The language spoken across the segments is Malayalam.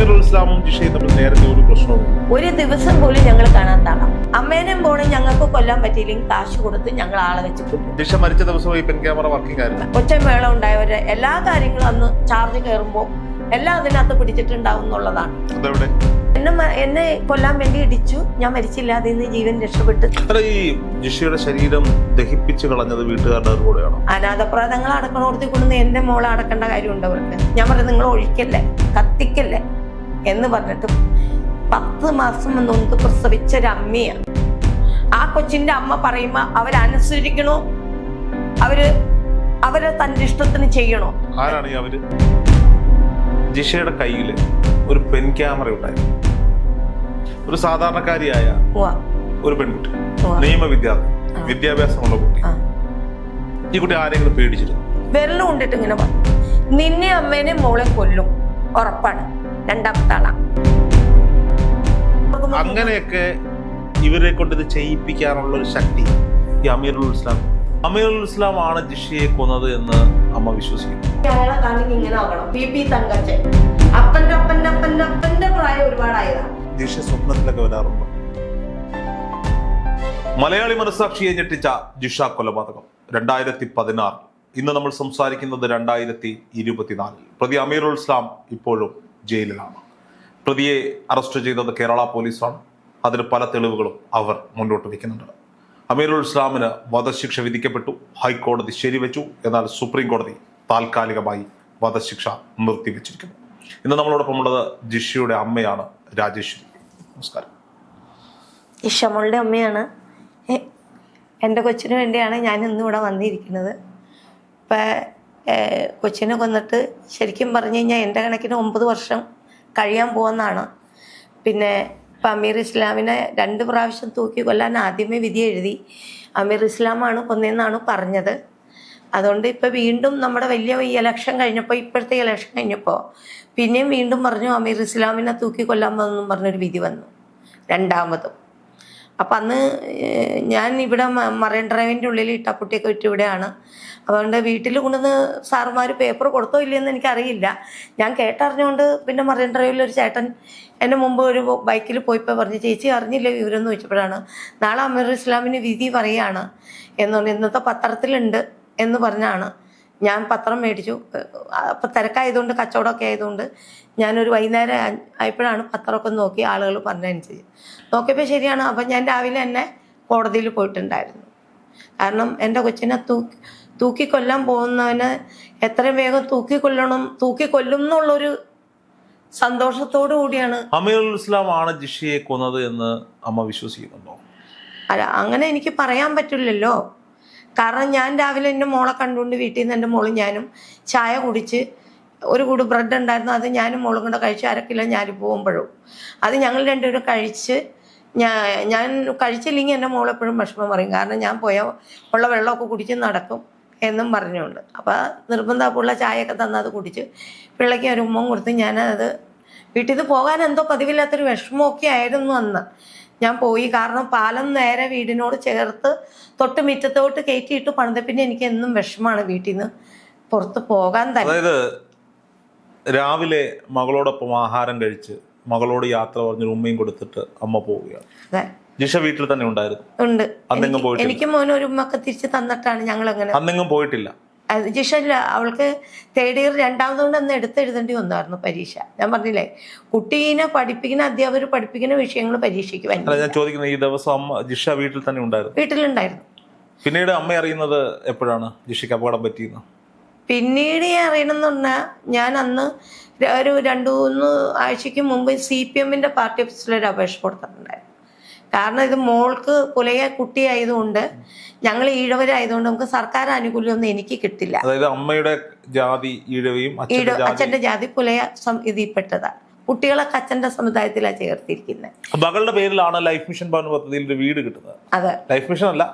അമീറുൽ ഇസ്ലാമും ജിഷയും തമ്മിൽ നേരത്തെ ഒരു പ്രശ്നവും ഒരു ദിവസം പോലും ഞങ്ങൾ കാണാത്താളാം. അമ്മേനെയും പോണും ഞങ്ങൾക്ക് കൊല്ലാൻ പറ്റിയില്ലെങ്കിൽ കാശ് കൊടുത്ത് ഞങ്ങൾ ആളെ വെച്ച് കൊല്ലും. ജിഷ മരിച്ച ദിവസം ഈ പെൻ ക്യാമറ വർക്കിംഗ് ആയിരുന്നു. കൊച്ചമേള ഉണ്ടായവരെ എല്ലാ കാര്യങ്ങളും അന്ന് ചാർജ് കയറുമ്പോൾ എല്ലാം അതിനകത്ത് പിടിച്ചിട്ടുണ്ടാവും എന്നുള്ളതാണ്. എന്നെ കൊല്ലാൻ വേണ്ടി ഇടിച്ചു, ഞാൻ മരിച്ചില്ല, അതിൽ നിന്ന് ജീവൻ രക്ഷപ്പെട്ടു. ഈ ജിഷയുടെ ശരീരം ദഹിപ്പിച്ച് കളഞ്ഞത് വീട്ടുകാരുടെ കൂടെയാണോ? അനാഥപ്രാതങ്ങൾ അടക്കണോടത്തി കൊണ്ടുവന്ന് എന്റെ മോളെ അടക്കേണ്ട കാര്യമുണ്ട് അവർക്ക്. ഞാൻ പറഞ്ഞു നിങ്ങൾ ഒഴിക്കല്ലേ, കത്തിക്കല്ലേ എന്ന് പറഞ്ഞിട്ട് 10 മാസം നൊന്ത് പ്രസവിച്ചൊരമ്മയാണ്. ആ കൊച്ചിന്റെ അമ്മ പറയുമ്പോ അവരനുസരിക്കണോ, അവരെ തന്റെ ഇഷ്ടത്തിന് ചെയ്യണോ? ആരാണ് ഈ അവര്? ജിഷയുടെ കയ്യിൽ ഒരു പെൻ ക്യാമറ ഉണ്ടായിരുന്നു. ഒരു സാധാരണക്കാരിയായ ഒരു പെൺകുട്ടി, നിയമ വിദ്യാഭ്യാസമുള്ള കുട്ടി. ഈ കുട്ടി ആരെങ്കിലും പേടിച്ചിരുന്നു? വിരല് കൊണ്ടിട്ട് ഇങ്ങനെ പറഞ്ഞു, നിന്നെ അമ്മേനെ മോളെ കൊല്ലും, ഉറപ്പാണ്, രണ്ടാമത്തെ ആളാ. അങ്ങനെയൊക്കെ ഇവരെ കൊണ്ട് ഇത് ചെയ്യിപ്പിക്കാനുള്ള ഒരു ശക്തി ഈ അമീറുൽ ഇസ്ലാം ആണ് ജിഷയെ കൊന്നത് എന്ന് അമ്മ വിശ്വസിക്കുന്നു. അയാളെ കാണി ഇങ്ങനെ ആകണം. പി തങ്കച്ചൻ അപ്പന്റെ പ്രായം ഒരുപാടായതാണ്. ജിഷ സ്വപ്നത്തിലൊക്കെ വരാറുണ്ടോ? മലയാളി മനസ്സാക്ഷിയെ ഞെട്ടിച്ച ജിഷ കൊലപാതകം 2016. ഇന്ന് നമ്മൾ സംസാരിക്കുന്നത് 2024. പ്രതി അമീറുൽ ഇസ്ലാം ഇപ്പോഴും ജയിലിലാണ്. പ്രതിയെ അറസ്റ്റ് ചെയ്തത് കേരള പോലീസാണ്. അതിന് പല തെളിവുകളും അവർ മുന്നോട്ട് വയ്ക്കുന്നുണ്ട്. അമീറുൽ ഇസ്ലാമിന് വധശിക്ഷ വിധിക്കപ്പെട്ടു. ഹൈക്കോടതി ശരിവെച്ചു. എന്നാൽ സുപ്രീം കോടതി താൽക്കാലികമായി വധശിക്ഷ നിർത്തിവെച്ചിരിക്കുന്നു. ഇന്ന് നമ്മളോടൊപ്പം ഉള്ളത് ജിഷയുടെ അമ്മയാണ് രാജേശ്വരി. നമസ്കാരം. ഇഷമോളുടെ അമ്മയാണ്. എൻ്റെ കൊച്ചിന് വേണ്ടിയാണ് ഞാൻ ഇന്നിവിടെ വന്നിരിക്കുന്നത്. ഇപ്പം കൊച്ചിനെ കൊന്നിട്ട് ശരിക്കും പറഞ്ഞു കഴിഞ്ഞാൽ എൻ്റെ കണക്കിന് 9 വർഷം കഴിയാൻ പോകുന്നതാണ്. പിന്നെ ഇപ്പം അമീർ ഇസ്ലാമിനെ 2 പ്രാവശ്യം തൂക്കി കൊല്ലാൻ ആദ്യമേ വിധി എഴുതി. അമീർ ഇസ്ലാമാണ് കൊന്നതെന്നാണ് പറഞ്ഞത്. അതുകൊണ്ട് ഇപ്പം വീണ്ടും നമ്മുടെ വലിയ ഇലക്ഷൻ കഴിഞ്ഞപ്പോൾ, ഇപ്പോഴത്തെ ഇലക്ഷൻ കഴിഞ്ഞപ്പോൾ പിന്നെയും വീണ്ടും പറഞ്ഞു അമീർ ഇസ്ലാമിനെ തൂക്കി കൊല്ലാൻ പോകുമെന്നും പറഞ്ഞൊരു വിധി വന്നു, രണ്ടാമതും. അപ്പം അന്ന് ഞാൻ ഇവിടെ മറൈൻ ഡ്രൈവിൻ്റെ ഉള്ളിൽ ഇട്ടാപ്പുട്ടിയൊക്കെ വിട്ട് ഇവിടെയാണ്. അതുകൊണ്ട് വീട്ടിൽ കൊണ്ടുവന്ന് സാറുമാർ പേപ്പർ കൊടുത്തോ ഇല്ലയെന്ന് എനിക്കറിയില്ല. ഞാൻ കേട്ടറിഞ്ഞുകൊണ്ട് പിന്നെ മറൈൻ ഡ്രൈവിലൊരു ചേട്ടൻ എൻ്റെ മുമ്പ് ഒരു ബൈക്കിൽ പോയിപ്പോൾ പറഞ്ഞു, ചേച്ചി അറിഞ്ഞില്ല വിവരമെന്ന് ചോദിച്ചപ്പോഴാണ് നാളെ അമീർ ഇസ്ലാമിന് വിധി പറയുകയാണ് എന്നുകൊണ്ട് ഇന്നത്തെ പത്രത്തിലുണ്ട് എന്ന് പറഞ്ഞാണ്. ഞാൻ പത്രം മേടിച്ചു. അപ്പം തിരക്കായതുകൊണ്ട്, കച്ചവടമൊക്കെ ആയതുകൊണ്ട് ഞാനൊരു വൈകുന്നേരം ആയപ്പോഴാണ് പത്രമൊക്കെ നോക്കി ആളുകൾ പറഞ്ഞതനുസരിച്ച് നോക്കിയപ്പോൾ ശരിയാണ്. അപ്പം ഞാൻ രാവിലെ തന്നെ കോടതിയിൽ പോയിട്ടുണ്ടായിരുന്നു. കാരണം എൻ്റെ കൊച്ചിനെ തൂക്കിക്കൊല്ലാൻ പോകുന്നവന് എത്രയും വേഗം തൂക്കിക്കൊല്ലും എന്നുള്ളൊരു സന്തോഷത്തോടു കൂടിയാണ്. അമീറുൽ ഇസ്ലാം ആണ് ജിഷയെ കൊന്നത് എന്ന് അമ്മ വിശ്വസിക്കുന്നുണ്ടോ? അല്ല, അങ്ങനെ എനിക്ക് പറയാൻ പറ്റില്ലല്ലോ. കാരണം ഞാൻ രാവിലെ എൻ്റെ മോളെ കണ്ടുകൊണ്ട് വീട്ടിൽ നിന്ന് എൻ്റെ മോളും ഞാനും ചായ കുടിച്ച് ഒരു കൂട് ബ്രെഡ് ഉണ്ടായിരുന്നു, അത് ഞാനും മോളും കൂടെ കഴിച്ച് 1/2 കിലോ ഞാൻ പോകുമ്പോഴും അത് ഞങ്ങൾ രണ്ടുപേരും കഴിച്ച് ഞാൻ കഴിച്ചില്ലെങ്കിൽ എൻ്റെ മോളെപ്പോഴും വിഷമം പറയും. കാരണം ഞാൻ ഉള്ള വെള്ളമൊക്കെ കുടിച്ച് നടക്കും എന്നും പറഞ്ഞുകൊണ്ട്. അപ്പോൾ നിർബന്ധമുള്ള ചായയൊക്കെ തന്ന് അത് കുടിച്ച് പിള്ളയ്ക്ക് ഒരു ഉമ്മ കൊടുത്ത് ഞാനത് വീട്ടിൽ നിന്ന് പോകാൻ എന്തോ പതിവില്ലാത്തൊരു വിഷമമൊക്കെ ആയിരുന്നു അന്ന്. ഞാൻ പോയി. കാരണം പാലം നേരെ വീടിനോട് ചേർത്ത് തൊട്ട് മുറ്റത്തോട്ട് കയറ്റിയിട്ട് പണിത പിന്നെ എനിക്ക് എന്നും വിഷമാണ് വീട്ടിൽ നിന്ന് പുറത്ത് പോകാൻ തന്നെ. അതായത് രാവിലെ മകളോടൊപ്പം ആഹാരം കഴിച്ച് മകളോട് യാത്ര പറഞ്ഞ് ഉമ്മയും കൊടുത്തിട്ട് അമ്മ പോവുകയാണ്. അതെ, ജിഷ വീട്ടിൽ തന്നെ ഉണ്ടായിരുന്നു. ഉണ്ട്. അന്നെങ്ങും പോയിട്ടില്ല. എനിക്ക് മോനെ ഒരു ഉമ്മക്ക് തിരിച്ച് തന്നിട്ടാണ് ഞങ്ങൾ അങ്ങനെ. അന്നെങ്ങും പോയിട്ടില്ല. ജിഷ ഇല്ല, അവൾക്ക് 3rd ഇയർ രണ്ടാമതുകൊണ്ട് അന്ന് എടുത്തെഴുതേണ്ടി വന്നായിരുന്നു പരീക്ഷ. ഞാൻ പറഞ്ഞില്ലേ, കുട്ടീനെ പഠിപ്പിക്കുന്ന അധ്യാപകർ പഠിപ്പിക്കുന്ന വിഷയങ്ങൾ പരീക്ഷയ്ക്ക് ഞാൻ ചോദിക്കുന്നത്, ഈ ദിവസം അമ്മ ജിഷ വീട്ടിൽ തന്നെ ഉണ്ടായിരുന്നു? വീട്ടിലുണ്ടായിരുന്നു. പിന്നീട് അമ്മ അറിയുന്നത് എപ്പോഴാണ് ജിഷയ്ക്ക് അപകടം പറ്റിയെന്ന്? പിന്നീട് ഞാൻ അറിയണമെന്ന് പറഞ്ഞാൽ ഞാൻ അന്ന് ഒരു 2-3 ആഴ്ചയ്ക്ക് മുമ്പ് CPM പാർട്ടി ഓഫീസിലൊരു അപേക്ഷ കൊടുത്തിട്ടുണ്ടായിരുന്നു. കാരണം ഇത് മോൾക്ക് പുലയ കുട്ടിയായതുകൊണ്ട്, ഞങ്ങൾ ഈഴവരായതുകൊണ്ട് നമുക്ക് സർക്കാർ ആനുകൂല്യമൊന്നും എനിക്ക് കിട്ടില്ല. അതായത് അമ്മയുടെ ജാതി ഈഴവയും അച്ഛന്റെ ജാതി പുലയ ഇതിൽപ്പെട്ടതാണ്. കുട്ടികളൊക്കെ അച്ഛന്റെ സമുദായത്തിലാണ് ചേർത്തിരിക്കുന്നത്. മകളുടെ പേരിലാണ് ലൈഫ് മിഷൻ ഭവൻ പദ്ധതിയിൽ ഒരു വീട് കിട്ടുന്നത്. അതെ, ലൈഫ് മിഷൻ അല്ല,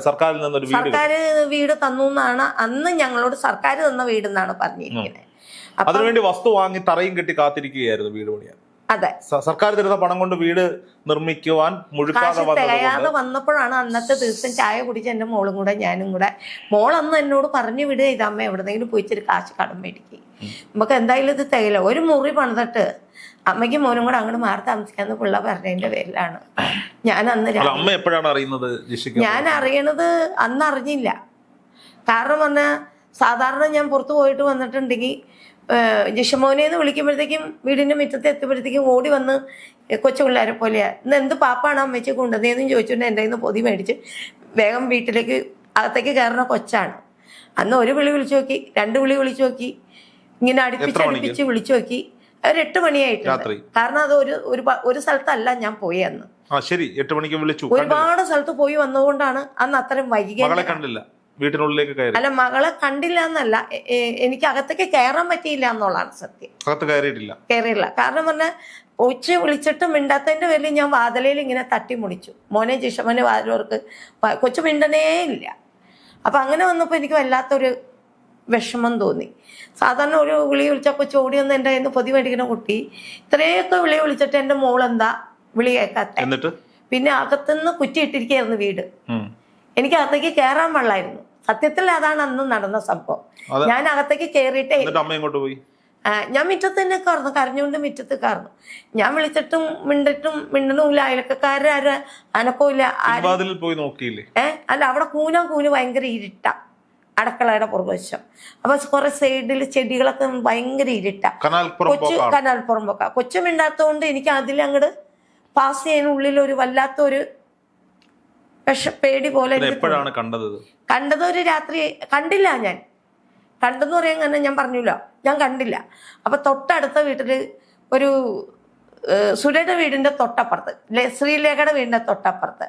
സർക്കാരിൽ നിന്നൊരു സർക്കാർ വീട് തന്നു എന്നാണ് അന്ന് ഞങ്ങളോട് സർക്കാർ തന്ന വീട് എന്നാണ് പറഞ്ഞിരിക്കുന്നത്. അതിനുവേണ്ടി വസ്തു വാങ്ങി തറയും കെട്ടി കാത്തിരിക്കുകയായിരുന്നു വീട് പണിയാൻ. അതെ, സർക്കാർ തരുന്ന പണം കൊണ്ട് വീട് നിർമ്മിക്കുവാൻ മുഴുക്കാതെ തികയാതെ വന്നപ്പോഴാണ് അന്നത്തെ ദിവസം ചായ കുടിച്ച് എൻ്റെ മോളും കൂടെ ഞാനും കൂടെ, മോളന്ന് എന്നോട് പറഞ്ഞു വിടുക ഇത് അമ്മ എവിടെന്നെങ്കിലും പോയിച്ചൊരു കാശ് കടം മേടിക്കും, നമുക്ക് എന്തായാലും ഇത് തികയില്ല, ഒരു മുറി പണിതിട്ട് അമ്മയ്ക്കും മോനും കൂടെ അങ്ങോട്ട് മാറി താമസിക്കാന്ന് പിള്ള പറഞ്ഞതിന്റെ പേരിലാണ് ഞാൻ അന്ന് അമ്മ എപ്പോഴാണ് അറിയുന്നത്? ഞാൻ അറിയണത് അന്ന് അറിഞ്ഞില്ല. കാരണം പറഞ്ഞാൽ സാധാരണ ഞാൻ പുറത്ത് പോയിട്ട് വന്നിട്ടുണ്ടെങ്കിൽ ജിഷമോനെന്ന് വിളിക്കുമ്പോഴത്തേക്കും വീടിന്റെ മുറ്റത്ത് എത്തുമ്പോഴത്തേക്കും ഓടി വന്ന് കൊച്ചു പിള്ളേരെ പോലെയാ, ഇന്ന് എന്ത് പാപ്പാണ് അമ്മച്ചി കൊണ്ടുവന്നതെന്ന് ചോദിച്ചുകൊണ്ട് എൻ്റെ കയ്യിൽ നിന്ന് പൊതി മേടിച്ച് വേഗം വീട്ടിലേക്ക് അകത്തേക്ക് കയറുന്ന കൊച്ചാണ്. അന്ന് ഒരു വിളി വിളിച്ചു നോക്കി, 2 വിളി വിളിച്ചു നോക്കി, ഇങ്ങനെ അടുപ്പിച്ച് വിളിച്ചു നോക്കി. ഒരു 8 മണിയായിട്ടുണ്ട്. കാരണം അത് ഒരു സ്ഥലത്തല്ല ഞാൻ പോയി അന്ന്. ശരി, 8 മണിക്ക് വിളിച്ചു. ഒരുപാട് സ്ഥലത്ത് പോയി വന്നതുകൊണ്ടാണ് അന്ന് അത്രയും വൈകിയത്. കണ്ടില്ല, വീട്ടിനുള്ളിലേക്ക് കയറി. അല്ല, മകളെ കണ്ടില്ല എന്നല്ല, എനിക്ക് അകത്തേക്ക് കയറാൻ പറ്റിയില്ല എന്നുള്ളതാണ് സത്യം. അകത്ത് കയറിയില്ല. കാരണം പറഞ്ഞാൽ കൊച്ചു വിളിച്ചിട്ട് മിണ്ടാത്തതിന്റെ പേരിൽ ഞാൻ വാതിലയിൽ ഇങ്ങനെ തട്ടി മുടിച്ചു, മോനെ ജിഷമോനെ വാതിലോർക്ക്, കൊച്ചു മിണ്ടനേ ഇല്ല. അപ്പൊ അങ്ങനെ വന്നപ്പോൾ എനിക്ക് വല്ലാത്തൊരു വിഷമം തോന്നി. സാധാരണ ഒരു വിളി വിളിച്ച കൊച്ചു ഓടി വന്ന് എൻ്റെ കയ്യിൽ നിന്ന് പൊതി മേടിക്കുന്ന കുട്ടി ഇത്രയൊക്കെ വിളി വിളിച്ചിട്ട് എൻ്റെ മോളെന്താ വിളി കേൾക്കാത്ത. പിന്നെ അകത്തുനിന്ന് കുറ്റിയിട്ടിരിക്കുകയായിരുന്നു വീട്, എനിക്ക് അകത്തേക്ക് കയറാൻ പാടില്ലായിരുന്നു. സത്യത്തിൽ അതാണ് അന്ന് നടന്ന സംഭവം. ഞാൻ അകത്തേക്ക് കയറിയിട്ടേ, ഞാൻ മുറ്റത്ത് തന്നെ കയറുന്നു, കരഞ്ഞുകൊണ്ട് മുറ്റത്ത് കയറുന്നു. ഞാൻ വിളിച്ചിട്ടും മിണ്ടണമില്ല, അയൽക്കാരും അനക്കമില്ല. അല്ല, അവിടെ കൂന് ഭയങ്കര ഇരുട്ട, അടുക്കളയുടെ പുറകുവശം. അപ്പൊ കുറെ സൈഡിൽ ചെടികളൊക്കെ ഭയങ്കര ഇരുട്ട, കനാൽപ്പുറം പൊക്ക. കൊച്ചു മിണ്ടാത്തതുകൊണ്ട് എനിക്ക് അതിലങ്ങോട്ട് പാസ് ചെയ്യാൻ ഉള്ളിൽ ഒരു വല്ലാത്തൊരു പേടി പോലെ. കണ്ടത് ഒരു രാത്രി കണ്ടില്ല. ഞാൻ കണ്ടെന്ന് പറയാൻ തന്നെ ഞാൻ പറഞ്ഞില്ല, ഞാൻ കണ്ടില്ല. അപ്പൊ തൊട്ടടുത്ത വീട്ടില് ഒരു സുരയുടെ വീടിന്റെ തൊട്ടപ്പുറത്ത്, ശ്രീലേഖയുടെ വീടിന്റെ തൊട്ടപ്പുറത്ത്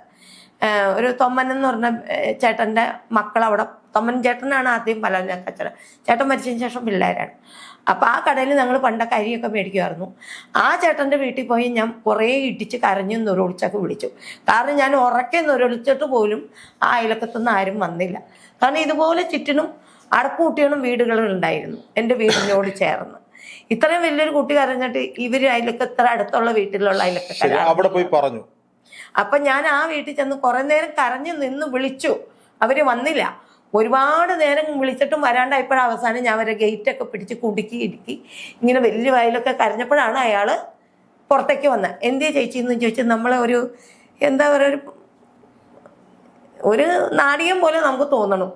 ഒരു തൊമ്മൻ എന്ന് പറഞ്ഞ ചേട്ടന്റെ മക്കൾ അവിടെ, തൊമ്മൻ ചേട്ടനാണ് ആദ്യം പലചരക്ക് കച്ചവടം, ചേട്ടൻ മരിച്ചതിന് ശേഷം പിള്ളേരാണ്. അപ്പൊ ആ കടയിൽ ഞങ്ങൾ പണ്ടൊക്കെ അരിയൊക്കെ മേടിക്കുമായിരുന്നു. ആ ചേട്ടന്റെ വീട്ടിൽ പോയി ഞാൻ കുറേ ഇടിച്ച് കരഞ്ഞു നൊരൊളിച്ചൊക്കെ വിളിച്ചു. കാരണം ഞാൻ ഉറക്കെ നൊരൊളിച്ചിട്ട് പോലും ആ അയലക്കത്തുനിന്ന് ആരും വന്നില്ല. കാരണം ഇതുപോലെ ചുറ്റിനും അടക്കുകൂട്ടിയാണ് വീടുകളുണ്ടായിരുന്നു എൻ്റെ വീടിനോട് ചേർന്ന്. ഇത്രയും വലിയൊരു കുട്ടി കരഞ്ഞിട്ട് ഇവര് അയലൊക്കെ ഇത്ര അടുത്തുള്ള വീട്ടിലുള്ള അയലൊക്കെ അവിടെ പോയി പറഞ്ഞു. അപ്പൊ ഞാൻ ആ വീട്ടിൽ ചെന്ന് കുറെ നേരം കരഞ്ഞു നിന്ന് വിളിച്ചു, അവര് വന്നില്ല. ഒരുപാട് നേരം വിളിച്ചിട്ടും വരാണ്ടായപ്പോഴും അവസാനം ഞാൻ അവരെ ഗേറ്റൊക്കെ പിടിച്ച് കുടുക്കി ഇടുക്കി ഇങ്ങനെ വലിയ വയലൊക്കെ കരഞ്ഞപ്പോഴാണ് അയാള് പുറത്തേക്ക് വന്നത്. എന്തേ ചേച്ചി എന്ന് ചോദിച്ചു. നമ്മളെ ഒരു എന്താ പറയുക, ഒരു നാടകം പോലെ നമുക്ക് തോന്നണം.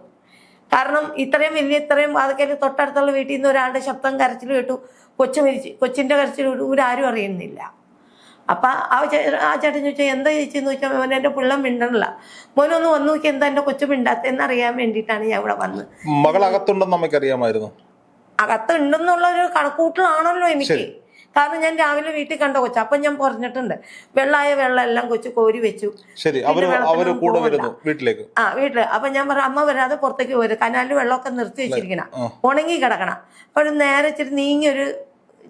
കാരണം ഇത്രയും അതൊക്കെ തൊട്ടടുത്തുള്ള വീട്ടിൽ നിന്ന് ഒരാളുടെ ശബ്ദം കരച്ചിൽ കേട്ടു, കൊച്ചിന്റെ കരച്ചിൽ കേട്ടു, ഇവരാരും അറിയുന്നില്ല. അപ്പൊ ആ ചേട്ടൻ ചോദിച്ചാൽ എന്താ ചേച്ചിന്ന് ചോദിച്ചാൽ മോനെ എൻ്റെ പിള്ള മിണ്ടണില്ല, മോനൊന്ന് വന്നു നോക്കി എന്താ എൻ്റെ കൊച്ചു മിണ്ടാത്തെന്ന് അറിയാൻ വേണ്ടിയിട്ടാണ് ഞാൻ ഇവിടെ വന്ന്. മകൾ അകത്തുണ്ടെന്ന് നമുക്കറിയാമായിരുന്നു. അകത്തുണ്ടെന്നുള്ള ഒരു കണക്കൂട്ടലാണല്ലോ എനിക്ക്. കാരണം ഞാൻ രാവിലെ വീട്ടിൽ കണ്ട കൊച്ചു, അപ്പൊ ഞാൻ പറഞ്ഞിട്ടുണ്ട് വെള്ളമായ വെള്ളം എല്ലാം കൊച്ചു കോരി വെച്ചു. വീട്ടില്. അപ്പൊ ഞാൻ പറഞ്ഞു അമ്മ വരാതെ പുറത്തേക്ക് പോരും, കനാലിൽ വെള്ളമൊക്കെ നിർത്തി വെച്ചിരിക്കണം, ഉണങ്ങി കിടക്കണം. അപ്പോൾ നേരെ ഇച്ചിരി നീങ്ങിയൊരു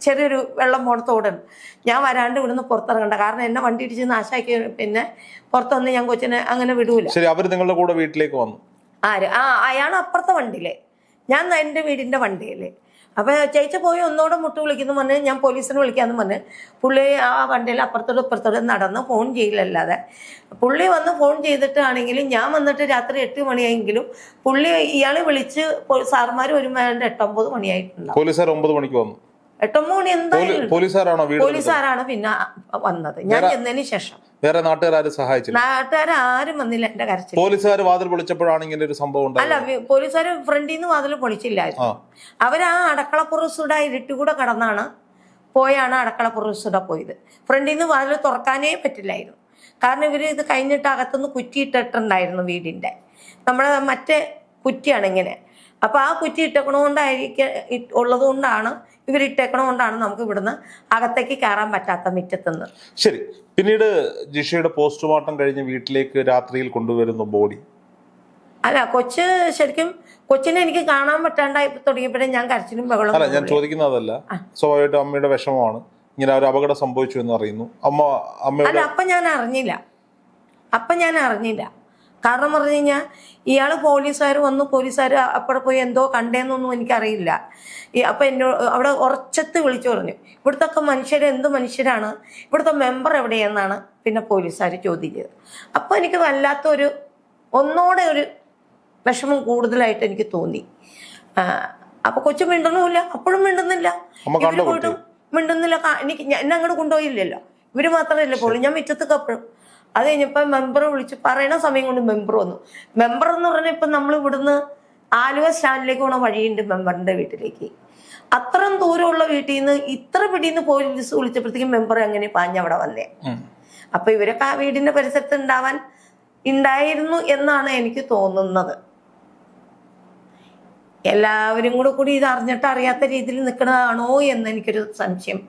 ചെറിയൊരു വെള്ളം പോണത്തോടുണ്ട്. ഞാൻ വരാണ്ട് ഇവിടുന്ന് പുറത്തിറങ്ങണ്ട, കാരണം എന്നെ വണ്ടി ഇടിച്ച് നാശാക്കി പിന്നെ പുറത്തൊന്ന് ഞാൻ കൊച്ചിനെ അങ്ങനെ വിടൂല. നിങ്ങളുടെ കൂടെ വീട്ടിലേക്ക് വന്നു ആര്? അയാൾ അപ്പുറത്തെ വണ്ടിയില്, ഞാൻ എൻ്റെ വീടിന്റെ വണ്ടിയില്. അപ്പൊ ചേച്ചി പോയി ഒന്നുകൂടെ മുട്ട് വിളിക്കുന്നു പറഞ്ഞ് ഞാൻ പോലീസിനെ വിളിക്കാന്ന് പറഞ്ഞ് പുള്ളി ആ വണ്ടിയിൽ അപ്പുറത്തോട് ഇപ്പുറത്തോട് നടന്ന് ഫോൺ ചെയ്യില്ലല്ലാതെ. പുള്ളി വന്ന് ഫോൺ ചെയ്തിട്ടാണെങ്കിലും ഞാൻ വന്നിട്ട് രാത്രി 8 മണിയായെങ്കിലും പുള്ളി ഇയാളെ വിളിച്ച് സാർമാർ വരുമ്പോൾ 8-9 മണിയായിട്ടുണ്ടാവും. പോലീസുകാർ 9 മണിക്ക് വന്നു. 8-9 മണി എന്തായാലും പോലീസുകാരാണ് പിന്നെ വന്നത് ഞാൻ ചെന്നതിന് ശേഷം. വേറെ നാട്ടുകാരും സഹായിച്ചില്ല? നാട്ടുകാരും വന്നില്ല എന്റെ കരച്ചിൽ. പോലീസുകാർ വാതിൽ പൊളിച്ചപ്പോഴാണ് ഇങ്ങനെ ഒരു സംഭവം. അല്ല, പോലീസുകാർ ഫ്രണ്ടിൽ നിന്ന് വാതിൽ പൊളിച്ചില്ലായിരുന്നു. അവരാ അടക്കളപ്പുറസുടെ ഇരുട്ടുകൂടെ കടന്നാണ് പോയാണ് അടക്കളപ്പുറസുടെ പോയത്. ഫ്രണ്ടിൽ നിന്ന് വാതിൽ തുറക്കാനേ പറ്റില്ലായിരുന്നു. കാരണം ഇവര് ഇത് കഴിഞ്ഞിട്ട് അകത്തുനിന്ന് കുറ്റിയിട്ടിട്ടുണ്ടായിരുന്നു വീടിന്റെ, നമ്മുടെ മറ്റേ കുറ്റിയാണ് ഇങ്ങനെ. അപ്പൊ ആ കുറ്റി ഉള്ളത് കൊണ്ടാണ് ഇവരിട്ടേക്കണോണ്ടാണ് നമുക്ക് ഇവിടുന്ന് അകത്തേക്ക് കയറാൻ പറ്റാത്ത മുറ്റത്തുനിന്ന്. ശരി, പിന്നീട് ജിഷയുടെ പോസ്റ്റ്മോർട്ടം കഴിഞ്ഞ് വീട്ടിലേക്ക് രാത്രിയിൽ കൊണ്ടുവരുന്ന ബോഡി. അല്ല, ശരിക്കും കൊച്ചിനെ എനിക്ക് കാണാൻ പറ്റാണ്ടായി തുടങ്ങിയപ്പോഴേ ഞാൻ കരച്ചിലും ബഹളം. അല്ല, ഞാൻ ചോദിക്കുന്നതല്ല, സ്വാഭാവികമായിട്ടും അമ്മയുടെ വിഷമമാണ്. ഇങ്ങനെ ഒരു അപകടം സംഭവിച്ചു എന്ന് അറിയുന്നു. അല്ല, അപ്പൊ ഞാൻ അറിഞ്ഞില്ല. കാരണം പറഞ്ഞു കഴിഞ്ഞാൽ ഇയാൾ പോലീസുകാർ വന്നു, പോലീസുകാർ അപ്പുറം പോയി എന്തോ കണ്ടേന്നൊന്നും എനിക്കറിയില്ല. അപ്പം എന്നോട് അവിടെ ഉറച്ചത്ത് വിളിച്ചു പറഞ്ഞു, ഇവിടുത്തെ മനുഷ്യർ എന്ത് മനുഷ്യരാണ്, ഇവിടുത്തെ മെമ്പർ എവിടെയെന്നാണ് പിന്നെ പോലീസുകാർ ചോദിച്ചത്. അപ്പോൾ എനിക്ക് വല്ലാത്തൊരു ഒന്നോടെ ഒരു വിഷമം കൂടുതലായിട്ട് എനിക്ക് തോന്നി. അപ്പൊ കൊച്ചു മിണ്ടണമില്ല, അപ്പോഴും മിണ്ടുന്നില്ല, ഇവര് പോയിട്ടും മിണ്ടുന്നില്ല. എനിക്ക് എന്നെ അങ്ങോട്ട് കൊണ്ടുപോയില്ലല്ലോ, ഇവര് മാത്രമല്ലേ പോലും. ഞാൻ മുറ്റത്തൊക്കെ അപ്പോഴും അത് കഴിഞ്ഞപ്പോൾ മെമ്പർ വിളിച്ച് പറയണ സമയം കൊണ്ട് മെമ്പർ വന്നു. മെമ്പർ എന്ന് പറഞ്ഞാൽ ഇപ്പം നമ്മൾ ഇവിടുന്ന് ആലുവ സ്റ്റാൻഡിലേക്ക് പോണ വഴിയുണ്ട് മെമ്പറിന്റെ വീട്ടിലേക്ക്. അത്രയും ദൂരമുള്ള വീട്ടിൽ നിന്ന് ഇത്ര പിടിയിൽ പോലീസ് വിളിച്ചപ്പോഴത്തേക്കും മെമ്പർ അങ്ങനെ പാഞ്ഞവിടെ വന്നേ. അപ്പൊ ഇവരൊക്കെ ആ വീടിന്റെ പരിസരത്ത് ഉണ്ടായിരുന്നു എന്നാണ് എനിക്ക് തോന്നുന്നത്. എല്ലാവരും കൂടി ഇത് അറിഞ്ഞിട്ട് അറിയാത്ത രീതിയിൽ നിൽക്കുന്നതാണോ എന്ന് എനിക്കൊരു സംശയം.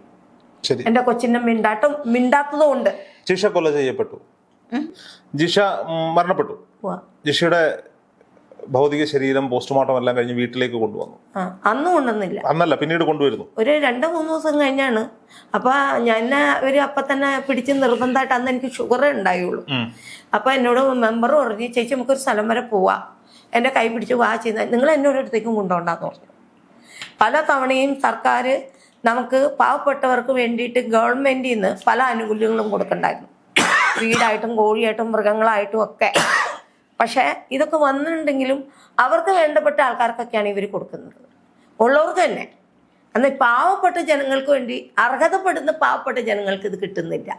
എന്റെ കൊച്ചിന്റെ മിണ്ടാത്തതുകൊണ്ട്. ജിഷ കൊല ചെയ്യപ്പെട്ടു, ജിഷ മരണപ്പെട്ടു. ജിഷയുടെ ഭൗതിക ശരീരം പോസ്റ്റ്മോർട്ടം എല്ലാം കഴിഞ്ഞ് വീട്ടിലേക്ക് കൊണ്ടുവന്നു. അന്ന് കൊണ്ടുവന്നില്ല, അന്നല്ല പിന്നീട് കൊണ്ടുവരുന്നു. ഒരു 2-3 ദിവസം കഴിഞ്ഞാണ്. അപ്പൊ ഞാൻ ഒരു അപ്പൊ തന്നെ പിടിച്ച് നിർബന്ധമായിട്ട്, അന്ന് എനിക്ക് ഷുഗർ ഉണ്ടായുള്ളൂ. അപ്പൊ എന്നോട് മെമ്പർ പറഞ്ഞു, ചേച്ചി നമുക്കൊരു സ്ഥലം വരെ പോവാ, എന്റെ കൈ പിടിച്ച് വാ ചെയ്യുന്ന, നിങ്ങൾ എന്നോടടുത്തേക്കും കൊണ്ടുപോകണ്ടെന്ന് പറഞ്ഞു. പല തവണയും സർക്കാർ നമുക്ക് പാവപ്പെട്ടവർക്ക് വേണ്ടിയിട്ട് ഗവൺമെന്റിൽ നിന്ന് പല ആനുകൂല്യങ്ങളും കൊടുക്കണ്ടായിരുന്നു, വീടായിട്ടും കോഴിയായിട്ടും മൃഗങ്ങളായിട്ടും ഒക്കെ. പക്ഷെ ഇതൊക്കെ വന്നിട്ടുണ്ടെങ്കിലും അവർക്ക് വേണ്ടപ്പെട്ട ആൾക്കാർക്കൊക്കെയാണ് ഇവർ കൊടുക്കുന്നത്, ഉള്ളവർക്ക് തന്നെ. അന്ന് പാവപ്പെട്ട ജനങ്ങൾക്ക് വേണ്ടി, അർഹതപ്പെടുന്ന പാവപ്പെട്ട ജനങ്ങൾക്ക് ഇത് കിട്ടുന്നില്ല.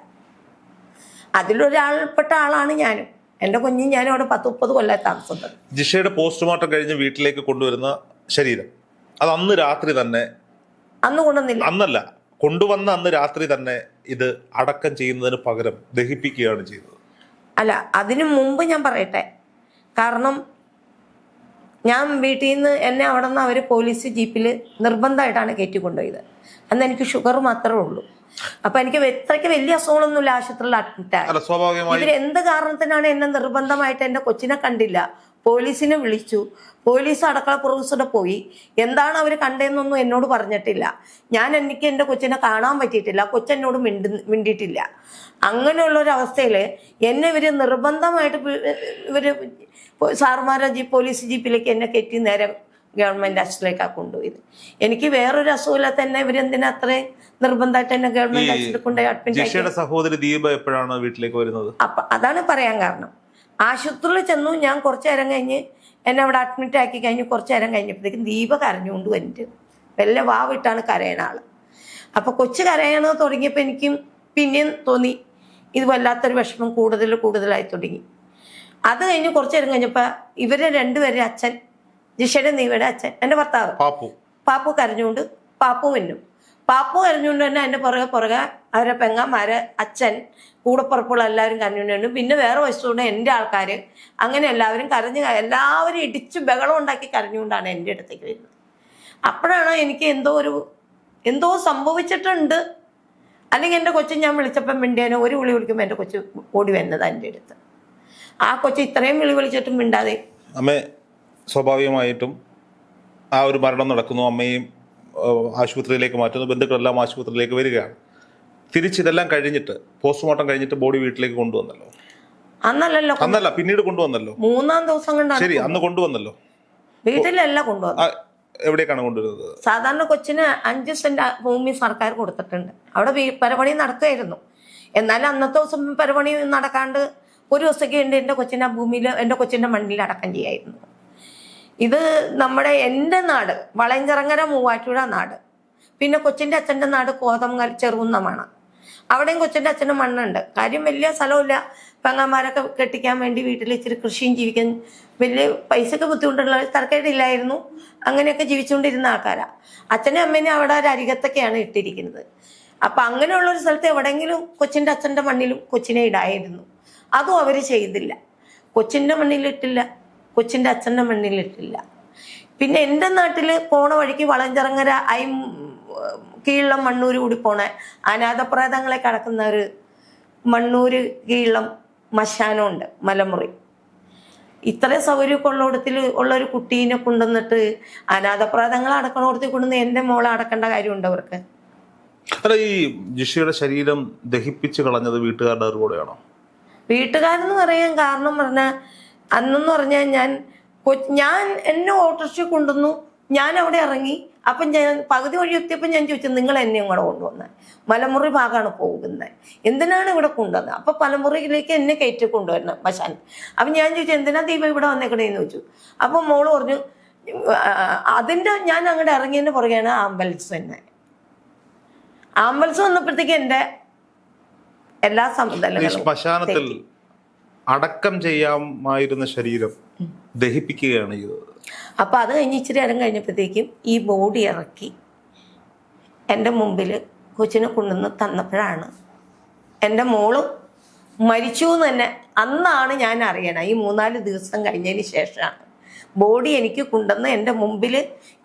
അതിലൊരാൾപ്പെട്ട ആളാണ് ഞാനും. എന്റെ കുഞ്ഞും ഞാനും അവിടെ 10-30 കൊല്ലം താമസിച്ചത്. ജിഷയുടെ പോസ്റ്റ്മോർട്ടം കഴിഞ്ഞ് വീട്ടിലേക്ക് കൊണ്ടുവരുന്ന ശരീരം അത് അന്ന് രാത്രി തന്നെ, അന്ന് കൊണ്ടുവന്നില്ല, അന്നല്ല കൊണ്ടുവന്ന അന്ന് രാത്രി തന്നെ ഇത് അടക്കം ചെയ്യുന്നതിന് പകരം ദഹിപ്പിക്കുകയാണ് ചെയ്തത്. അല്ല, അതിനു മുമ്പ് ഞാൻ പറയട്ടെ. കാരണം ഞാൻ വീട്ടിൽ നിന്ന് എന്നെ അവിടെ നിന്ന് അവർ പോലീസ് ജീപ്പിൽ നിർബന്ധമായിട്ടാണ് കയറ്റിക്കൊണ്ടുപോയത്. അന്ന് എനിക്ക് ഷുഗർ മാത്രമേ ഉള്ളൂ. അപ്പൊ എനിക്ക് ഇത്രയ്ക്ക് വലിയ അസുഖങ്ങളൊന്നുമില്ല, ആശുപത്രിയിൽ അഡ്മിറ്റ് ആയി. ഇവർ എന്ത് കാരണത്തിനാണ് എന്നെ നിർബന്ധമായിട്ട്, എന്റെ കൊച്ചിനെ കണ്ടില്ല, പോലീസിനെ വിളിച്ചു, പോലീസ് അടക്കള പുറകുടെ പോയി, എന്താണ് അവർ കണ്ടതെന്നൊന്നും എന്നോട് പറഞ്ഞിട്ടില്ല. എനിക്ക് എൻ്റെ കൊച്ചിനെ കാണാൻ പറ്റിയിട്ടില്ല, കൊച്ചെന്നോട് മിണ്ടിയിട്ടില്ല. അങ്ങനെയുള്ളൊരവസ്ഥയിൽ എന്നെ ഇവർ നിർബന്ധമായിട്ട് സാറുമാരെ പോലീസ് ജീപ്പിലേക്ക് എന്നെ കയറ്റി നേരെ ഗവൺമെന്റ് ആശുപത്രിയിലേക്കാണ് കൊണ്ടുപോയത്. എനിക്ക് വേറൊരു അസുഖമില്ല തന്നെ ഇവരെന്തിനാ അത്രയും നിർബന്ധമായിട്ട് എന്നെ ഗവൺമെന്റ് ആശുപത്രി കൊണ്ടുപോയി അഡ്മിറ്റ്. സഹോദരി ദീപ എപ്പോഴാണ് വീട്ടിലേക്ക് വരുന്നത്? അപ്പൊ അതാണ് പറയാൻ കാരണം. ആശുപത്രിയിൽ ചെന്നു, ഞാൻ കുറച്ചു നേരം കഴിഞ്ഞ് എന്നെ അവിടെ അഡ്മിറ്റ് ആക്കി കഴിഞ്ഞ് കുറച്ചു നേരം കഴിഞ്ഞപ്പോഴത്തേക്കും ദീപ കരഞ്ഞുകൊണ്ട് വന്നിട്ട് വല്ല വാവിട്ടാണ് കരയണ ആള്. അപ്പൊ കൊച്ചു കരയണ തുടങ്ങിയപ്പോൾ എനിക്കും പിന്നെയും തോന്നി ഇത് വല്ലാത്തൊരു വിഷമം കൂടുതലായി തുടങ്ങി. അത് കഴിഞ്ഞ് കുറച്ചു നേരം കഴിഞ്ഞപ്പോൾ ഇവരെ രണ്ടുപേരെ അച്ഛൻ, ജിഷയുടെ നീവയുടെ അച്ഛൻ, എൻ്റെ ഭർത്താവ് പാപ്പു കരഞ്ഞുകൊണ്ട് പാപ്പു കരഞ്ഞുകൊണ്ട് തന്നെ എൻ്റെ പുറകെ അവരെ പെങ്ങന്മാര്, അച്ഛൻ, കൂടപ്പുറപ്പുള്ള എല്ലാവരും കരഞ്ഞുകൊണ്ട്, പിന്നെ വേറെ വശത്തുകൊണ്ട് എൻ്റെ ആൾക്കാർ, അങ്ങനെ എല്ലാവരും എല്ലാവരും ഇടിച്ച് ബഹളം ഉണ്ടാക്കി കരഞ്ഞുകൊണ്ടാണ് എൻ്റെ അടുത്തേക്ക് വരുന്നത്. അപ്പോഴാണ് എനിക്ക് എന്തോ സംഭവിച്ചിട്ടുണ്ട്. അല്ലെങ്കിൽ എൻ്റെ കൊച്ചു ഞാൻ വിളിച്ചപ്പം മിണ്ടിയാനോ, ഒരു വിളി വിളിക്കുമ്പോൾ എൻ്റെ കൊച്ചു ഓടി വരുന്നത് എൻ്റെ അടുത്ത്. ആ കൊച്ചു ഇത്രയും വിളി വിളിച്ചിട്ടും മിണ്ടാതെ. അമ്മേ, സ്വാഭാവികമായിട്ടും ആ ഒരു മരണം നടക്കുന്നു, അമ്മയും ആശുപത്രിയിലേക്ക് മാറ്റുന്നു, ബന്ധുക്കളെല്ലാം ആശുപത്രിയിലേക്ക് വരികയാണ്. തിരിച്ചിതെല്ലാം കഴിഞ്ഞിട്ട്, പോസ്റ്റ്മോർട്ടം കഴിഞ്ഞിട്ട് ബോഡി വീട്ടിലേക്ക് കൊണ്ടുവന്നല്ലോ. അന്നല്ല പിന്നീട് കൊണ്ടുവന്നല്ലോ, 3-ാം ദിവസം കണ്ടാണ്. ശരി, അന്ന് കൊണ്ടുവന്നല്ലോ. വീട്ടിലല്ല കൊണ്ടുവന്നു. എവിടേക്കാണ് കൊണ്ടുവരുന്നത്? സാധാരണ കൊച്ചിന് 5 സെന്റ് ഭൂമി സർക്കാർ കൊടുത്തിട്ടുണ്ട്, അവിടെ പരപണി നടക്കുകയായിരുന്നു. എന്നാലും അന്നത്തെ ദിവസം പരപണി നടക്കാണ്ട് ഒരു ദിവസത്തേക്ക് വേണ്ടി എൻ്റെ കൊച്ചിൻ്റെ ഭൂമിയിൽ, എൻ്റെ കൊച്ചിൻ്റെ മണ്ണിൽ അടക്കം ചെയ്യായിരുന്നു. ഇത് എൻ്റെ നാട് വളയഞ്ചിറങ്ങര മൂവാറ്റുപുഴ നാട്. പിന്നെ കൊച്ചിൻ്റെ അച്ഛൻ്റെ നാട് കോതമംഗൽ ചെറുകുന്നമാണ്. അവിടെയും കൊച്ചിൻ്റെ അച്ഛൻ്റെ മണ്ണുണ്ട്. കാര്യം വലിയ സ്ഥലമില്ല, പെങ്ങന്മാരൊക്കെ കെട്ടിക്കാൻ വേണ്ടി വീട്ടിൽ ഇച്ചിരി കൃഷിയും ജീവിക്കാൻ വലിയ പൈസക്ക് ബുദ്ധിമുട്ടുള്ള തരക്കേടില്ലായിരുന്നു. അങ്ങനെയൊക്കെ ജീവിച്ചുകൊണ്ടിരുന്ന ആൾക്കാരാണ്. അച്ഛനും അമ്മേനെ അവിടെ ഒരു അരികത്തൊക്കെയാണ് ഇട്ടിരിക്കുന്നത്. അപ്പം അങ്ങനെയുള്ളൊരു സ്ഥലത്ത് എവിടെയെങ്കിലും കൊച്ചിൻ്റെ അച്ഛൻ്റെ മണ്ണിലും കൊച്ചിനെ ഇടായിരുന്നു. അതും അവർ ചെയ്തില്ല. കൊച്ചിൻ്റെ മണ്ണിലിട്ടില്ല, കൊച്ചിൻ്റെ അച്ഛൻ്റെ മണ്ണിലിട്ടില്ല. പിന്നെ എൻ്റെ നാട്ടിൽ പോണ വഴിക്ക് വളഞ്ചിറങ്ങര കീഴിളം മണ്ണൂർ കൂടി പോണ അനാഥപ്രേതങ്ങളെ കടക്കുന്ന ഒരു മണ്ണൂർ കീഴിളം മശാനമുണ്ട്, മലമുറി. ഇത്രയും സൗകര്യമൊക്കെ ഉള്ളിടത്തിൽ ഉള്ളൊരു കുട്ടീനെ കൊണ്ടുവന്നിട്ട് അനാഥപ്രേതങ്ങളെ അടക്കണോടത്തിൽ കൊണ്ടുവന്ന് എൻ്റെ മോളെ അടക്കേണ്ട കാര്യമുണ്ട് അവർക്ക്? അല്ല, ഈ ജിഷയുടെ ശരീരം ദഹിപ്പിച്ച് കളഞ്ഞത് വീട്ടുകാരുടെ അറിവോടെയാണോ? വീട്ടുകാരെന്ന് പറയാൻ കാരണം പറഞ്ഞാൽ അന്നെന്ന് പറഞ്ഞാൽ ഞാൻ എന്നെ ഓട്ടോറിക്ഷ കൊണ്ടുവന്നു, ഞാൻ അവിടെ ഇറങ്ങി. അപ്പം ഞാൻ പകുതി വഴി എത്തിയപ്പോൾ ഞാൻ ചോദിച്ചു, നിങ്ങൾ എന്നെ ഇങ്ങോട്ട് കൊണ്ടുവന്നത്? മലമുറി ഭാഗമാണ് പോകുന്നത്, എന്തിനാണ് ഇവിടെ കൊണ്ടുവന്നത്? അപ്പം പലമുറിയിലേക്ക് എന്നെ കയറ്റി കൊണ്ടുവരണം മശാൻ. അപ്പം ഞാൻ ചോദിച്ചു, എന്തിനാ ദീപ ഇവിടെ വന്നേക്കണേന്ന് ചോദിച്ചു. അപ്പം മോള് പറഞ്ഞു, ഞാൻ അങ്ങോട്ട് ഇറങ്ങിയതിൻ്റെ പുറകെയാണ് ആംബുലൻസ് തന്നെ. ആംബുലൻസ് വന്നപ്പോഴത്തേക്ക് എൻ്റെ എല്ലാ സമതലങ്ങളും ശ്മശാനത്തിൽ അടക്കം ചെയ്യാമായിരുന്ന ശരീരം ദഹിപ്പിക്കുകയാണ് ചെയ്തത്. അപ്പം അത് കഴിഞ്ഞ് ഇച്ചിരി നേരം കഴിഞ്ഞപ്പോഴത്തേക്കും ഈ ബോഡി ഇറക്കി എൻ്റെ മുമ്പിൽ കൊച്ചിനെ കൊണ്ടുവന്ന് തന്നപ്പോഴാണ് എൻ്റെ മോള് മരിച്ചു എന്ന് തന്നെ അന്നാണ് ഞാൻ അറിയണം. ഈ 3-4 ദിവസം കഴിഞ്ഞതിന് ശേഷമാണ് ബോഡി എനിക്ക് കൊണ്ടുവന്ന് എൻ്റെ മുമ്പിൽ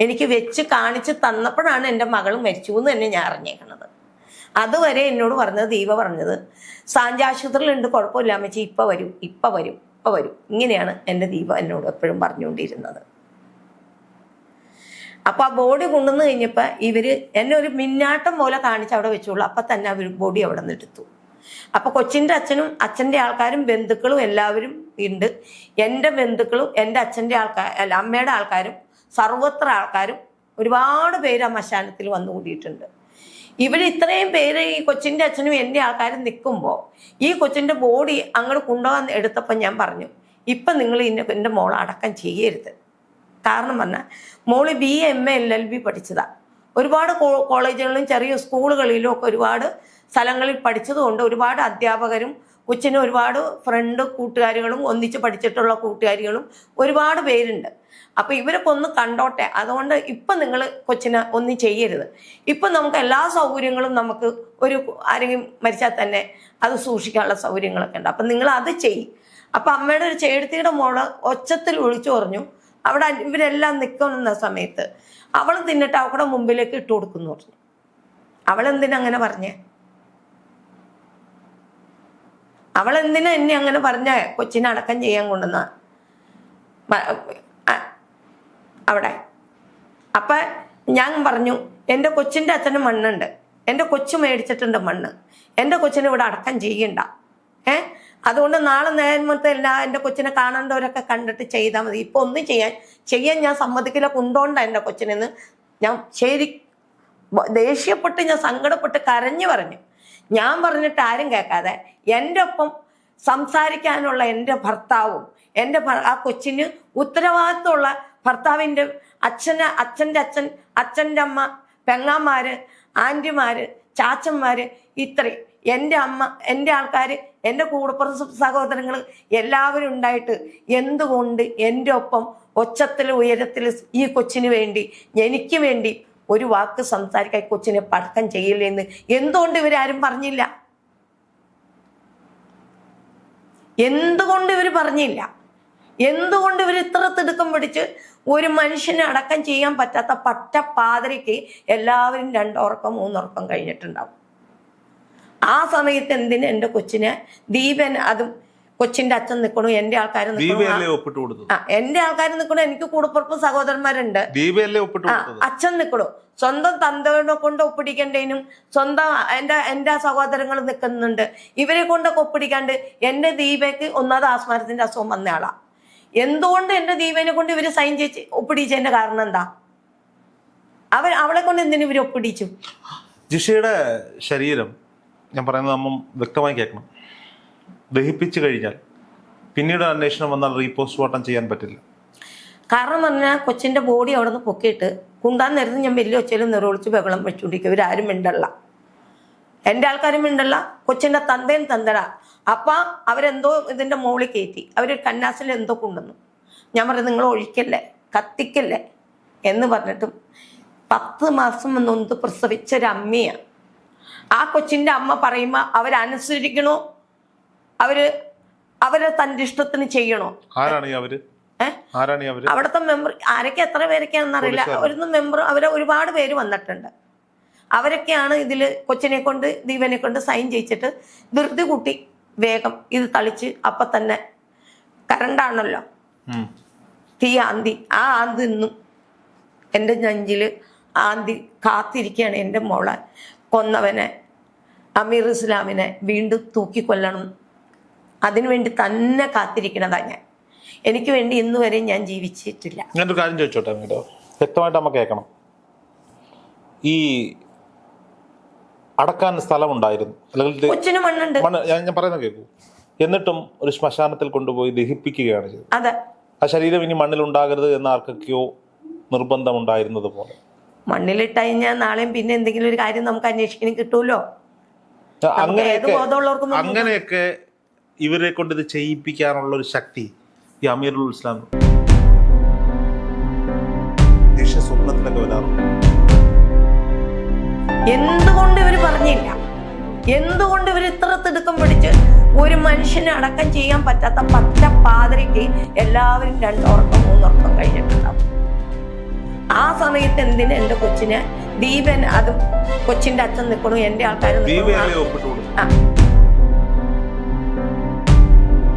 എനിക്ക് വെച്ച് കാണിച്ച് തന്നപ്പോഴാണ് എൻ്റെ മകൾ മരിച്ചു എന്ന് തന്നെ ഞാൻ അറിഞ്ഞേക്കണത്. അതുവരെ എന്നോട് പറഞ്ഞത്, ദീപ പറഞ്ഞത്, സാഞ്ചി ആശുപത്രിയിലുണ്ട്, കുഴപ്പമില്ല അമ്മച്ചി, ഇപ്പം വരും ഇപ്പം വരും ഇപ്പം വരും, ഇങ്ങനെയാണ് എൻ്റെ ദീപ എന്നോട് എപ്പോഴും പറഞ്ഞുകൊണ്ടിരുന്നത്. അപ്പം ആ ബോഡി കൊണ്ടുവന്ന് കഴിഞ്ഞപ്പോൾ എന്നെ ഒരു മിന്നാട്ടം പോലെ കാണിച്ച് അവിടെ വെച്ചോളൂ. അപ്പം തന്നെ അവർ ബോഡി അവിടെ നിന്ന് എടുത്തു. അപ്പം കൊച്ചിൻ്റെ അച്ഛനും അച്ഛൻ്റെ ആൾക്കാരും ബന്ധുക്കളും എല്ലാവരും ഉണ്ട്. എൻ്റെ ബന്ധുക്കളും എൻ്റെ അച്ഛൻ്റെ അമ്മയുടെ ആൾക്കാരും സർവത്ര ആൾക്കാരും ഒരുപാട് പേര് ആ മശാനത്തിൽ വന്നു കൂടിയിട്ടുണ്ട്. ഇത്രയും പേര് ഈ കൊച്ചിൻ്റെ അച്ഛനും എൻ്റെ ആൾക്കാരും നിൽക്കുമ്പോൾ ഈ കൊച്ചിൻ്റെ ബോഡി അങ്ങോട്ട് കൊണ്ടുപോകാൻ എടുത്തപ്പോൾ ഞാൻ പറഞ്ഞു, ഇപ്പം നിങ്ങൾ എൻ്റെ മോളെ അടക്കം ചെയ്യരുത്. കാരണം പറഞ്ഞാൽ മോള് BA LLB പഠിച്ചതാണ്. ഒരുപാട് കോളേജുകളിലും ചെറിയ സ്കൂളുകളിലും ഒക്കെ ഒരുപാട് സ്ഥലങ്ങളിൽ പഠിച്ചതുകൊണ്ട് ഒരുപാട് അധ്യാപകരും കൊച്ചിന് ഒരുപാട് കൂട്ടുകാരികളും ഒന്നിച്ച് പഠിച്ചിട്ടുള്ള കൂട്ടുകാരികളും ഒരുപാട് പേരുണ്ട്. അപ്പം ഇവരൊക്കെ ഒന്ന് കണ്ടോട്ടെ, അതുകൊണ്ട് ഇപ്പം നിങ്ങൾ കൊച്ചിനെ ഒന്നും ചെയ്യരുത്. ഇപ്പം നമുക്ക് എല്ലാ സൗകര്യങ്ങളും നമുക്ക് ആരെങ്കിലും മരിച്ചാൽ തന്നെ അത് സൂക്ഷിക്കാനുള്ള സൗകര്യങ്ങളൊക്കെ ഉണ്ട്. അപ്പം നിങ്ങൾ അത് ചെയ്യും. അപ്പം അമ്മയുടെ ഒരു ചേട്ടത്തിയുടെ മോള് ഒച്ചത്തിൽ വിളിച്ചു പറഞ്ഞു, അവിടെ ഇവരെല്ലാം നിൽക്കുന്ന സമയത്ത് അവൾ തിന്നിട്ട് അവളുടെ മുമ്പിലേക്ക് ഇട്ട് കൊടുക്കുന്നു പറഞ്ഞു. അവളെന്തിനാ അങ്ങനെ പറഞ്ഞേ? അവളെന്തിനാ എന്നെ അങ്ങനെ പറഞ്ഞ? കൊച്ചിനെ അടക്കം ചെയ്യാൻ കൊണ്ടുവന്ന അവിടെ. അപ്പം ഞാൻ പറഞ്ഞു, എൻ്റെ കൊച്ചിൻ്റെ അച്ഛന് മണ്ണുണ്ട്, എൻ്റെ കൊച്ചു മേടിച്ചിട്ടുണ്ട് മണ്ണ്, എൻ്റെ കൊച്ചിനെ ഇവിടെ അടക്കം ചെയ്യണ്ട. അതുകൊണ്ട് നാളെ നേരത്തെ എൻ്റെ കൊച്ചിനെ കാണേണ്ടവരൊക്കെ കണ്ടിട്ട് ചെയ്താൽ മതി. ഇപ്പൊ ഒന്നും ചെയ്യാൻ ഞാൻ സമ്മതിക്കില്ല, കൊണ്ടോണ്ട എൻ്റെ കൊച്ചിനെന്ന് ഞാൻ ദേഷ്യപ്പെട്ട് ഞാൻ സങ്കടപ്പെട്ട് കരഞ്ഞു പറഞ്ഞു. ഞാൻ പറഞ്ഞിട്ട് ആരും കേൾക്കാതെ എൻ്റെ ഒപ്പം സംസാരിക്കാനുള്ള എൻ്റെ ഭർത്താവും ആ കൊച്ചിന് ഉത്തരവാദിത്തമുള്ള ഭർത്താവിൻ്റെ അച്ഛൻ്റെ അച്ഛൻ്റെ അമ്മ, പെങ്ങാമാര്, ആൻറ്റിമാര്, ചാച്ചന്മാര്, ഇത്രയും എൻ്റെ അമ്മ, എൻ്റെ ആൾക്കാർ, എൻ്റെ കൂടപ്പുറ സഹോദരങ്ങൾ എല്ലാവരും ഉണ്ടായിട്ട് എന്തുകൊണ്ട് എൻ്റെ ഒപ്പം ഒച്ചത്തിൽ ഉയരത്തിൽ ഈ കൊച്ചിന് വേണ്ടി, എനിക്ക് വേണ്ടി ഒരു വാക്ക് സംസാരിക്കാൻ കൊച്ചിനെ പടക്കം ചെയ്യില്ലെന്ന് എന്തുകൊണ്ട് ഇവരാരും പറഞ്ഞില്ല? എന്തുകൊണ്ട് ഇവർ പറഞ്ഞില്ല? എന്തുകൊണ്ട് ഇവർ ഇത്ര തിടുക്കം പിടിച്ച് ഒരു മനുഷ്യനെ അടക്കം ചെയ്യാൻ പറ്റാത്ത പട്ടപ്പാതിരയ്ക്ക് എല്ലാവരും 2 ഉറക്കം 3 ഉറക്കം കഴിഞ്ഞിട്ടുണ്ടാവും. ആ സമയത്ത് എന്തിന് എൻ്റെ കൊച്ചിനെ ദീപൻ, അതും കൊച്ചിന്റെ അച്ഛൻ നിൽക്കണു, എൻ്റെ ആൾക്കാർ നിൽക്കണു, എൻ്റെ ആൾക്കാർ നിൽക്കണു, എനിക്ക് കൂടപ്പുറപ്പ് സഹോദരന്മാരുണ്ട്, അച്ഛൻ നിൽക്കണു. സ്വന്തം തന്തകളെ കൊണ്ട് ഒപ്പിടിക്കേണ്ടതിനും സ്വന്തം എൻ്റെ സഹോദരങ്ങൾ നിൽക്കുന്നുണ്ട്. ഇവരെ കൊണ്ടൊക്കെ ഒപ്പിടിക്കാണ്ട് എൻ്റെ ദീപയ്ക്ക് ഒന്നാമത് ആസ്മാരത്തിന്റെ അസുഖം വന്ന ആളാ. എന്തുകൊണ്ട് എൻ്റെ ദീപനെ കൊണ്ട് ഇവര് സൈൻ ചെയ്ത് ഒപ്പിടിച്ചതിന്റെ കാരണം എന്താ? അവളെ കൊണ്ട് എന്തിനു ഇവര് ഒപ്പിടിച്ചു? ജിഷയുടെ ശരീരം, ഞാൻ പറയുന്നത് നമ്മൾ വ്യക്തമായി കേൾക്കണം, ദഹിപ്പിച്ചു കഴിഞ്ഞാൽ പിന്നീട് അന്വേഷണം വന്നാൽ റീപോസ്റ്റ്മോർട്ടം ചെയ്യാൻ പറ്റില്ല. കാരണം പറഞ്ഞാൽ കൊച്ചിന്റെ ബോഡി അവിടെ നിന്ന് പൊക്കിയിട്ട് കുണ്ടാൻ നേരത്ത് ഞാൻ വലിയ ഒച്ചയിലും നിറവിളിച്ച് ബഹളം വെച്ചുകൊണ്ടിരിക്കും. ഇവരാരും മിണ്ടല്ല, എൻ്റെ ആൾക്കാരും മിണ്ടല്ല, കൊച്ചിന്റെ തന്തയും തന്തട. അപ്പ അവരെന്തോ ഇതിന്റെ മോളിൽ കയറ്റി അവർ കന്നാസിൽ എന്തോ കൊണ്ടുവന്നു. ഞാൻ പറഞ്ഞു, നിങ്ങൾ ഒഴിക്കല്ലേ, കത്തിക്കല്ലേ എന്ന് പറഞ്ഞിട്ടും 10 മാസം നൊന്ത് പ്രസവിച്ചൊരമ്മയാണ്. ആ കൊച്ചിന്റെ അമ്മ പറയുമ്പോ അവരനുസരിക്കണോ? അവരെ തന്റെ ഇഷ്ടത്തിന് ചെയ്യണോ? അവിടുത്തെ മെമ്പർ ആരൊക്കെ എത്ര പേരൊക്കെയാണെന്ന് അറിയില്ല. ഒരു മെമ്പർ ഒരുപാട് പേര് വന്നിട്ടുണ്ട്. അവരൊക്കെയാണ് ഇതില് കൊച്ചിനെ കൊണ്ട് ദീപനെ കൊണ്ട് സൈൻ ചെയ്യിച്ചിട്ട് ധൃതി കൂട്ടി വേഗം ഇത് തളിച്ച് അപ്പൊ തന്നെ കറണ്ടാണല്ലോ, തീ ആന്തി. ആ ആന്തി ഇന്നും എൻ്റെ നെഞ്ചില് ആന്തി കാത്തിരിക്കുകയാണ്. എൻ്റെ മോളെ കൊന്നവനെ അമീർ ഇസ്ലാമിനെ വീണ്ടും തൂക്കിക്കൊല്ലണം, അതിനുവേണ്ടി തന്നെ കാത്തിരിക്കണതാ ഞാൻ. എനിക്ക് വേണ്ടി ഇന്ന് വരെ ഞാൻ ജീവിച്ചിട്ടില്ല. ഞാനൊരു കാര്യം ചോദിച്ചോട്ടെ അമ്മീടോ, വ്യക്തമായിട്ട് നമുക്ക് കേൾക്കണം. ഈ അടക്കാൻ സ്ഥലമുണ്ടായിരുന്നു, അല്ലെങ്കിൽ കൊച്ചിന് മണ്ണുണ്ട്. ഞാൻ പറയുന്നത് കേൾക്കൂ. എന്നിട്ടും ഒരു ശ്മശാനത്തിൽ കൊണ്ടുപോയി ദഹിപ്പിക്കുകയാണ് ചെയ്തത്. അതെ, ആ ശരീരം ഇനി മണ്ണിലുണ്ടാകരുത് എന്ന് ആർക്കൊക്കെയോ നിർബന്ധമുണ്ടായിരുന്നത് പോലെ. മണ്ണിലിട്ട് കഴിഞ്ഞാൽ നാളെയും പിന്നെ എന്തെങ്കിലും ഒരു കാര്യം നമുക്ക് അന്വേഷിക്കാൻ കിട്ടൂലോ. അങ്ങനെയൊക്കെ ഇവരെ കൊണ്ട് ഇത് ചെയ്യിപ്പിക്കാനുള്ള ഒരു ശക്തി ഈ അമീറുൽ ഇസ്ലാം സ്വപ്നത്തിലൊക്കെ വരാറുണ്ട്. എന്തുകൊണ്ട് ഇവര് പറഞ്ഞില്ല? എന്തുകൊണ്ട് ഇവർ ഇത്ര തിടുക്കം പിടിച്ച് ഒരു മനുഷ്യനെ അടക്കം ചെയ്യാൻ പറ്റാത്ത പച്ച പാതിരയ്ക്ക് എല്ലാവരും 2 ഉറക്കം 3 ഉറക്കം കഴിഞ്ഞിട്ടുണ്ടാവും. ആ സമയത്ത് എന്തിന് എന്റെ കൊച്ചിന് ദീപൻ, അതും കൊച്ചിന്റെ അച്ഛൻ നിൽക്കണു, എന്റെ ആൾക്കാർ